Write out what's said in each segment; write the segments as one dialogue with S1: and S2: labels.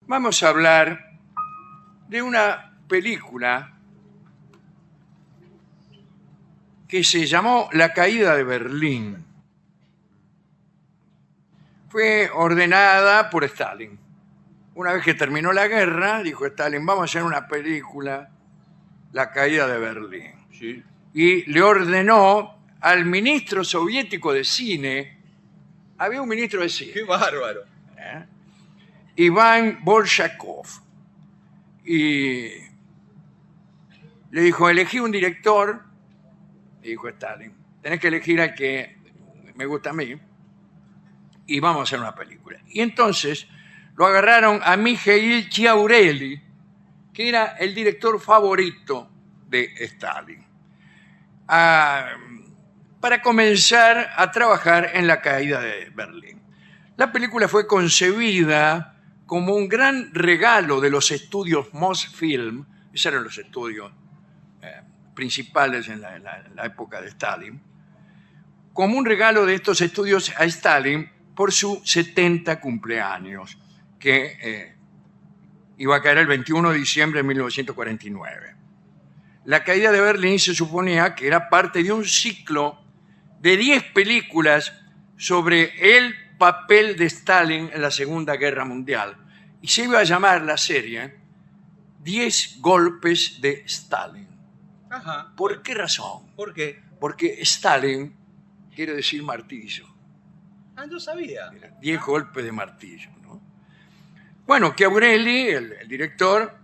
S1: Vamos a hablar de una película que se llamó La caída de Berlín. Fue ordenada por Stalin. Una vez que terminó la guerra, dijo Stalin, vamos a hacer una película, La caída de Berlín.
S2: Sí.
S1: Y le ordenó al ministro soviético de cine, había un ministro de cine,
S2: Qué bárbaro.
S1: Iván Bolshakov, y le dijo, elegí un director, y dijo Stalin, tenés que elegir al que me gusta a mí, y vamos a hacer una película. Y entonces lo agarraron a Mikhail Chiaureli, que era el director favorito de Stalin, para comenzar a trabajar en La caída de Berlín. La película fue concebida como un gran regalo de los estudios Mosfilm, esos eran los estudios principales en la época de Stalin, como un regalo de estos estudios a Stalin por su 70 cumpleaños, que iba a caer el 21 de diciembre de 1949. La caída de Berlín se suponía que era parte de un ciclo de 10 películas sobre el papel de Stalin en la Segunda Guerra Mundial. Y se iba a llamar la serie 10 golpes de Stalin.
S2: Ajá.
S1: ¿Por qué razón?
S2: ¿Por qué?
S1: Porque Stalin quiere decir martillo.
S2: Ah, no sabía.
S1: 10 golpes de martillo, ¿no? Bueno, Chiaureli, el director,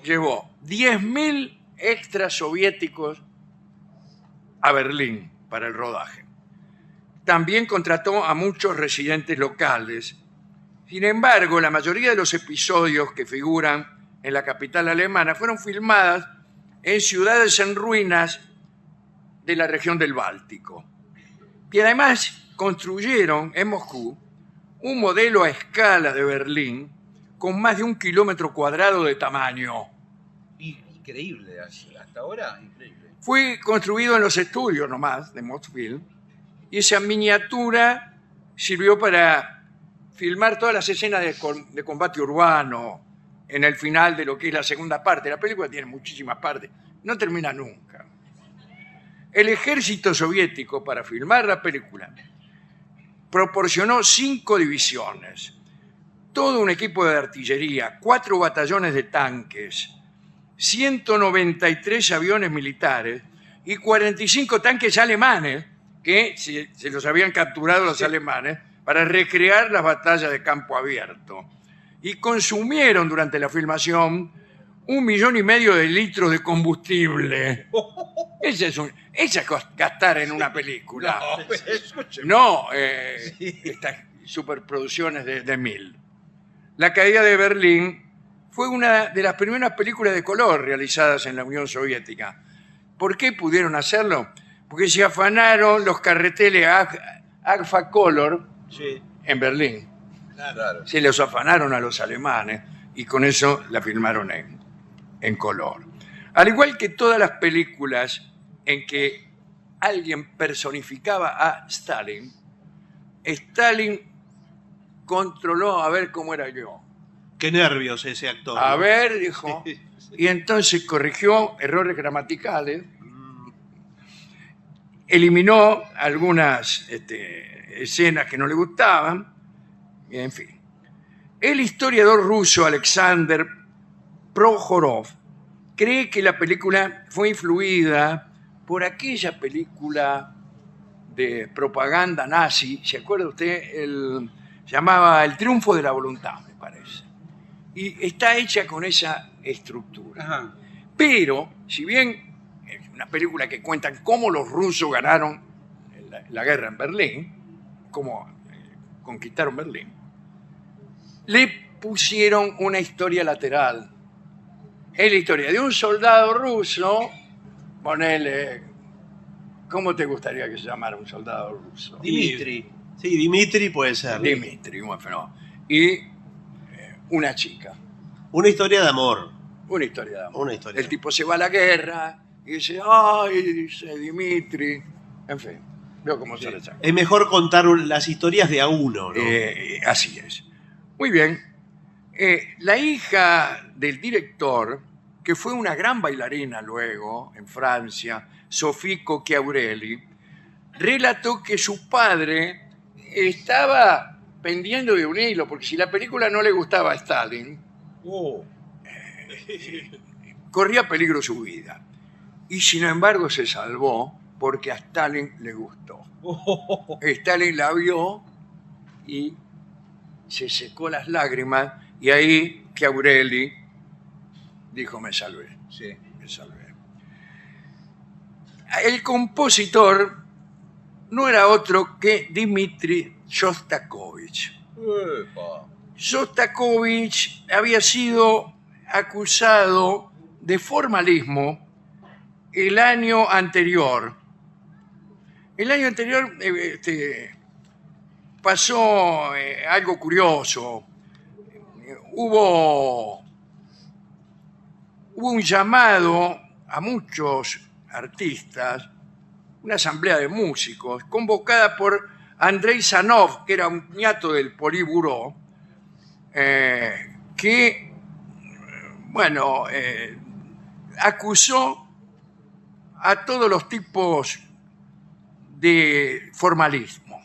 S1: llevó 10.000 extras soviéticos a Berlín para el rodaje. También contrató a muchos residentes locales. Sin embargo, la mayoría de los episodios que figuran en la capital alemana fueron filmadas en ciudades en ruinas de la región del Báltico. Y además construyeron en Moscú un modelo a escala de Berlín con más de 1 kilómetro cuadrado de tamaño.
S2: Increíble, hasta ahora, increíble.
S1: Fue construido en los estudios nomás de Mosfilm y esa miniatura sirvió para filmar todas las escenas de combate urbano en el final de lo que es la segunda parte. La película tiene muchísimas partes, no termina nunca. El ejército soviético, para filmar la película, proporcionó 5 divisiones, todo un equipo de artillería, 4 batallones de tanques, 193 aviones militares y 45 tanques alemanes que se los habían capturado los alemanes para recrear las batallas de campo abierto. Y consumieron durante la filmación 1,5 millones de litros de combustible. Esa es gastar en una película. No, estas superproducciones de 1000. La caída de Berlín fue una de las primeras películas de color realizadas en la Unión Soviética. ¿Por qué pudieron hacerlo? Porque se afanaron los carreteles Agfa Color en Berlín.
S2: Claro.
S1: Se los afanaron a los alemanes y con eso la filmaron en color. Al igual que todas las películas en que alguien personificaba a Stalin, Stalin controló a ver cómo era yo.
S2: Qué nervios ese actor.
S1: A
S2: ¿no?
S1: ver, dijo, y entonces corrigió errores gramaticales, eliminó algunas escenas que no le gustaban, y en fin. El historiador ruso Alexander Prokhorov cree que la película fue influida por aquella película de propaganda nazi, ¿se acuerda usted? Llamaba El triunfo de la voluntad, me parece. Y está hecha con esa estructura.
S2: Ajá.
S1: Pero, si bien es una película que cuenta cómo los rusos ganaron la guerra en Berlín, cómo conquistaron Berlín, le pusieron una historia lateral. Es la historia de un soldado ruso, ponele, ¿cómo te gustaría que se llamara un soldado ruso?
S2: Dimitri. Sí, Dimitri puede ser.
S1: Dimitri, bueno, y una chica.
S2: Una historia de amor.
S1: Una historia de amor.
S2: Una historia.
S1: El tipo se va a la guerra y dice, ay, dice Dimitri. En fin, veo cómo se le saca.
S2: Es mejor contar las historias de a uno, ¿no?
S1: Así es. Muy bien. La hija del director, que fue una gran bailarina luego en Francia, Sophie Cocchiaurelli, relató que su padre estaba pendiendo de un hilo, porque si la película no le gustaba a Stalin, corría peligro su vida. Y sin embargo se salvó porque a Stalin le gustó. Stalin la vio y se secó las lágrimas y ahí Chiaurelli dijo: me salvé,
S3: Sí.
S1: me salvé. El compositor no era otro que Dmitri Shostakovich.
S3: Epa.
S1: Shostakovich había sido acusado de formalismo el año anterior. El año anterior pasó algo curioso. Hubo un llamado a muchos artistas, una asamblea de músicos, convocada por Andrei Sanov, que era un niato del Politburó, que, bueno, acusó a todos los tipos de formalismo.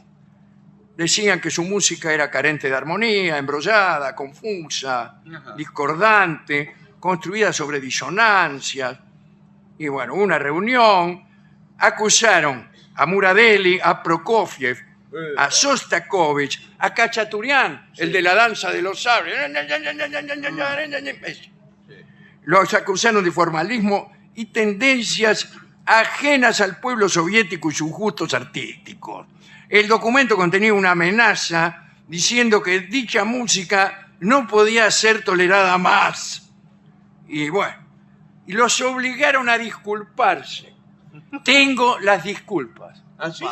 S1: Decían que su música era carente de armonía, embrollada, confusa,
S3: Ajá.
S1: discordante, construida sobre disonancias. Y bueno, una reunión, acusaron a Muradeli, a Prokofiev, a Shostakovich, a Khachaturian, el de la danza de los sables. Los acusaron de formalismo y tendencias ajenas al pueblo soviético y sus gustos artísticos. El documento contenía una amenaza diciendo que dicha música no podía ser tolerada más. Y bueno, y los obligaron a disculparse. Tengo las disculpas
S3: ¿Ah, sí?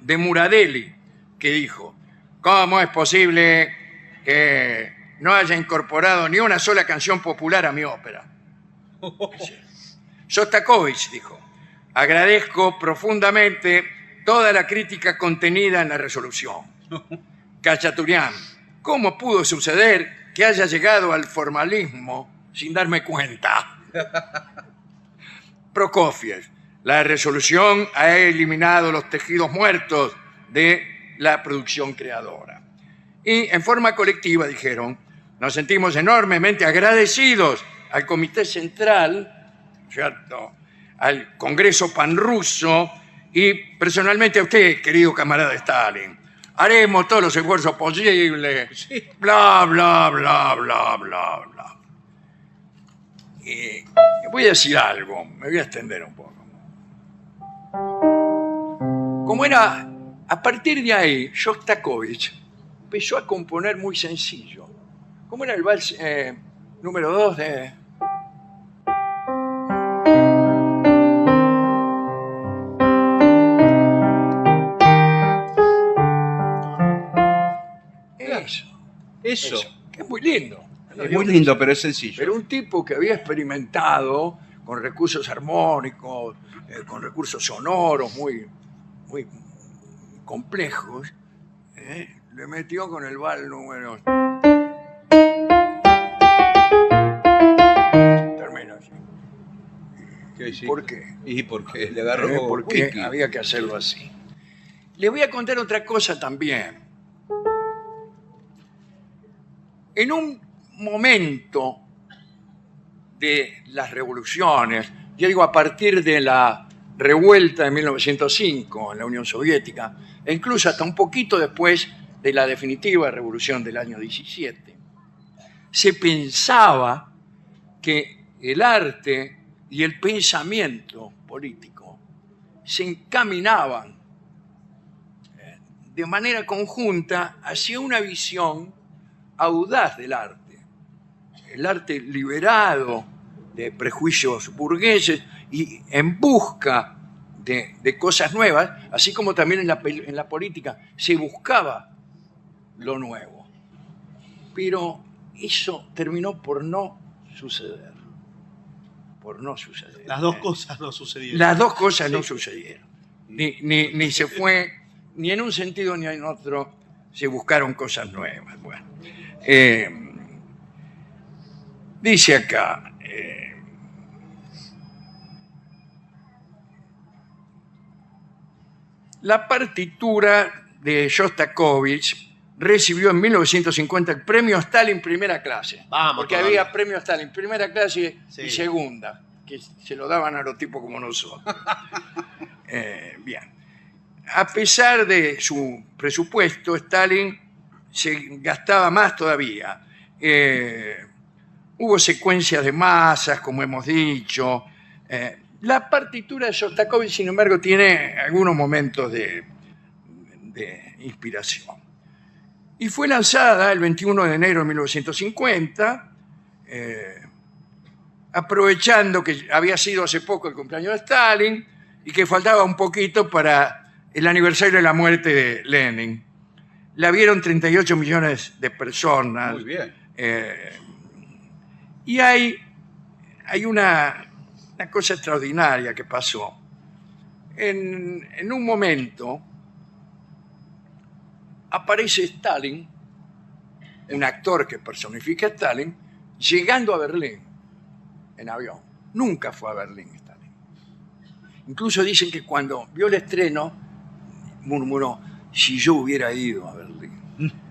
S1: de Muradeli, que dijo: ¿cómo es posible que no haya incorporado ni una sola canción popular a mi ópera? Shostakovich dijo: agradezco profundamente toda la crítica contenida en la resolución. Khachaturian: ¿cómo pudo suceder que haya llegado al formalismo sin darme cuenta? Prokofiev: la resolución ha eliminado los tejidos muertos de la producción creadora. Y en forma colectiva dijeron: nos sentimos enormemente agradecidos al Comité Central, ¿cierto?, al Congreso Panruso y personalmente a usted, querido camarada Stalin. Haremos todos los esfuerzos posibles.
S3: Sí.
S1: Bla, bla, bla, bla, bla, bla. Y voy a decir algo, me voy a extender un poco. Como era, a partir de ahí, Shostakovich empezó a componer muy sencillo. ¿Cómo era el vals número 2 de...? Eso, que es muy lindo.
S3: Es muy lindo, pero es sencillo.
S1: Pero un tipo que había experimentado con recursos armónicos, con recursos sonoros muy complejos, le metió con el vals número... Termina así.
S3: ¿Qué, sí?
S1: ¿Por qué?
S3: Y porque le agarró
S1: Porque
S3: whisky.
S1: había que hacerlo así. Le voy a contar otra cosa también. En un momento de las revoluciones, yo digo a partir de la revuelta de 1905 en la Unión Soviética, e incluso hasta un poquito después de la definitiva revolución del año 17, se pensaba que el arte y el pensamiento político se encaminaban de manera conjunta hacia una visión audaz del arte. El arte liberado de prejuicios burgueses y en busca de cosas nuevas, así como también en la política se buscaba lo nuevo. Pero eso terminó por no suceder. Por no suceder.
S2: Las dos cosas no sucedieron.
S1: Las dos cosas no sucedieron. Ni se fue, ni en un sentido ni en otro se buscaron cosas nuevas. Bueno, Dice acá, la partitura de Shostakovich recibió en 1950 el premio Stalin primera clase.
S2: Vamos
S1: porque
S2: todavía.
S1: había premio Stalin primera clase
S2: Sí.
S1: y segunda, que se lo daban a los tipos como nosotros. Bien. A pesar de su presupuesto, Stalin se gastaba más todavía. Hubo secuencias de masas, como hemos dicho. La partitura de Shostakovich, sin embargo, tiene algunos momentos de inspiración. Y fue lanzada el 21 de enero de 1950, aprovechando que había sido hace poco el cumpleaños de Stalin y que faltaba un poquito para el aniversario de la muerte de Lenin. La vieron 38 millones de personas.
S3: Muy bien.
S1: Y hay una cosa extraordinaria que pasó. En un momento aparece Stalin, un actor que personifica a Stalin, llegando a Berlín en avión. Nunca fue a Berlín Stalin. Incluso dicen que cuando vio el estreno, murmuró, si yo hubiera ido a Berlín,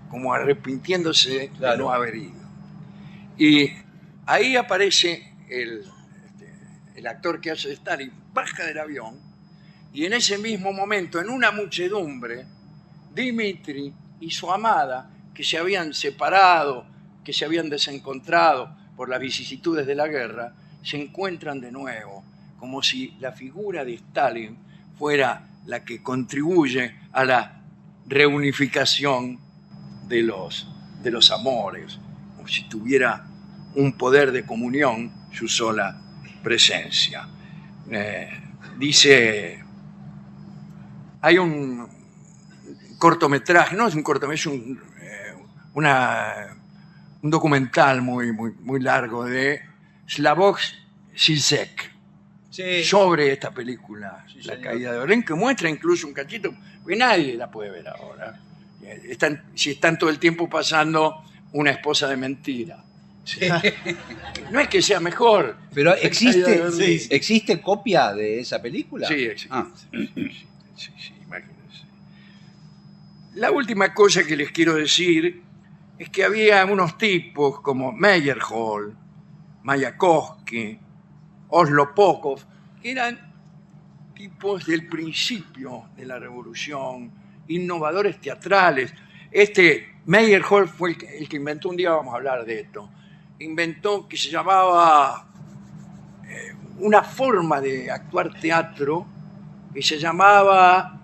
S1: como arrepintiéndose de
S3: Claro.
S1: no haber ido. Y ahí aparece el actor que hace de Stalin, baja del avión, y en ese mismo momento, en una muchedumbre, Dmitri y su amada, que se habían separado, que se habían desencontrado por las vicisitudes de la guerra, se encuentran de nuevo, como si la figura de Stalin fuera la que contribuye a la reunificación de los amores, como si tuviera un poder de comunión su sola presencia. Dice, hay un cortometraje, no es un cortometraje, es un documental muy largo de Slavoj Žižek
S3: Sí.
S1: sobre esta película,
S3: Sí,
S1: La
S3: señor.
S1: caída de Berlín, que muestra incluso un cachito, porque nadie la puede ver ahora. Si están todo el tiempo pasando Una esposa de mentira.
S3: Sí.
S1: No es que sea mejor.
S3: Pero
S1: La caída de
S3: existe,
S1: Berlín.
S3: ¿existe copia de esa película?
S1: Sí, existe.
S3: Ah.
S1: Sí, imagínense. La última cosa que les quiero decir es que había unos tipos como Meyerhold, Mayakovsky, Oslo Pokov, que eran tipos del principio de la revolución, innovadores teatrales. Meyerhold fue el que inventó, un día vamos a hablar de esto, inventó que se llamaba una forma de actuar teatro que se llamaba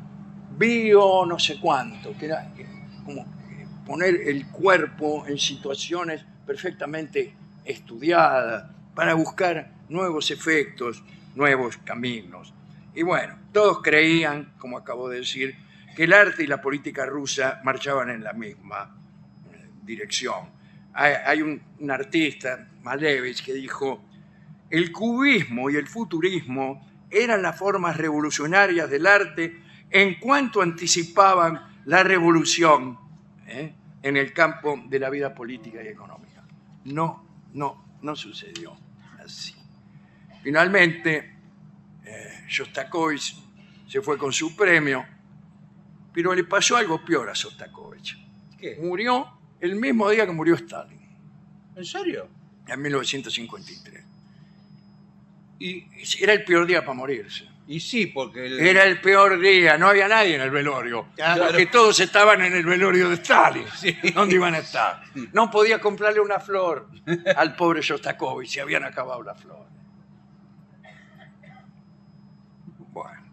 S1: bio no sé cuánto, que era como poner el cuerpo en situaciones perfectamente estudiadas para buscar nuevos efectos, nuevos caminos. Y bueno, todos creían, como acabo de decir, que el arte y la política rusa marchaban en la misma dirección. Hay un artista, Malevich, que dijo, el cubismo y el futurismo eran las formas revolucionarias del arte en cuanto anticipaban la revolución en el campo de la vida política y económica. No sucedió así. Finalmente, Shostakovich se fue con su premio, pero le pasó algo peor a Shostakovich.
S3: ¿Qué?
S1: Murió el mismo día que murió Stalin,
S3: ¿En serio?
S1: en 1953. Y era el peor día para morirse.
S3: Y sí, porque...
S1: Era el peor día, no había nadie en el velorio.
S2: Claro.
S1: Porque todos estaban en el velorio de Stalin.
S3: Sí.
S1: ¿Dónde iban a estar? No podía comprarle una flor al pobre Shostakovich, se habían acabado las flores. Bueno,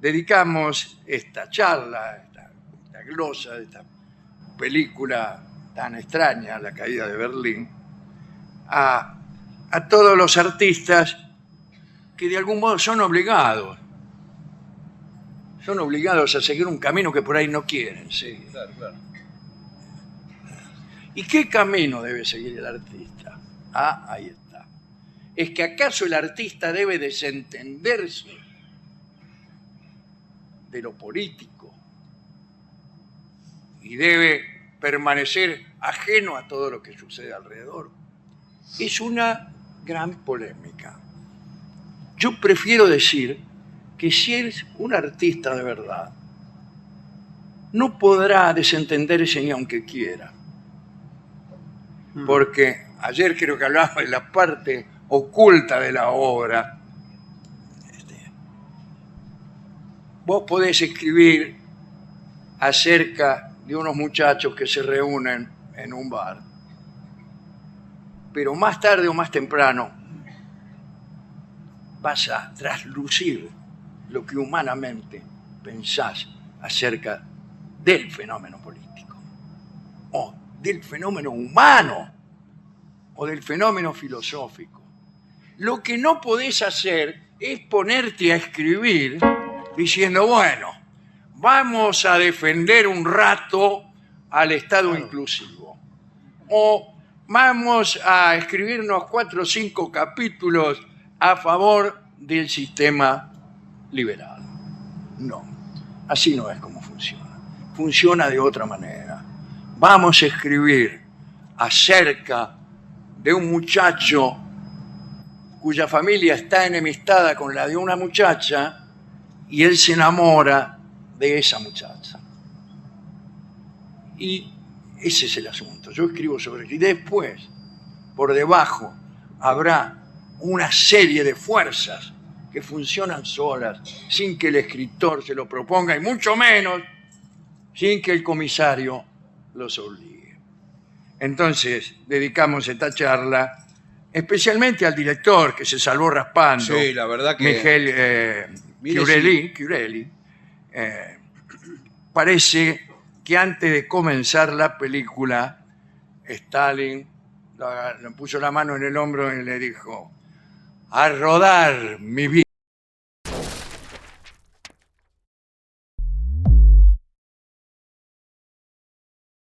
S1: dedicamos esta charla, esta glosa de esta película tan extraña, La caída de Berlín, a todos los artistas que de algún modo son obligados a seguir un camino que por ahí no quieren seguir.
S3: Claro, claro.
S1: ¿Y qué camino debe seguir el artista? Ah, ahí está. ¿Es que acaso el artista debe desentenderse de lo político y debe permanecer ajeno a todo lo que sucede alrededor? es una gran polémica. Yo prefiero decir que si eres un artista de verdad, no podrá desentenderse ni aunque quiera. Porque ayer creo que hablaba de la parte oculta de la obra. Vos podés escribir acerca de unos muchachos que se reúnen en un bar, pero más tarde o más temprano vas a traslucir lo que humanamente pensás acerca del fenómeno político, o del fenómeno humano, o del fenómeno filosófico. Lo que no podés hacer es ponerte a escribir diciendo, bueno, vamos a defender un rato al Estado inclusivo, o vamos a escribirnos 4 o 5 capítulos a favor del sistema liberal. No, así no es como funciona. Funciona de otra manera. Vamos a escribir acerca de un muchacho cuya familia está enemistada con la de una muchacha y él se enamora de esa muchacha. Y ese es el asunto. Yo escribo sobre eso. Y después, por debajo, habrá una serie de fuerzas que funcionan solas, sin que el escritor se lo proponga, y mucho menos sin que el comisario los obligue. Entonces, dedicamos esta charla especialmente al director, que se salvó raspando.
S3: Sí, la verdad que...
S1: Miguel Chiurelli. Parece que antes de comenzar la película, Stalin le puso la mano en el hombro y le dijo: a rodar, mi vida.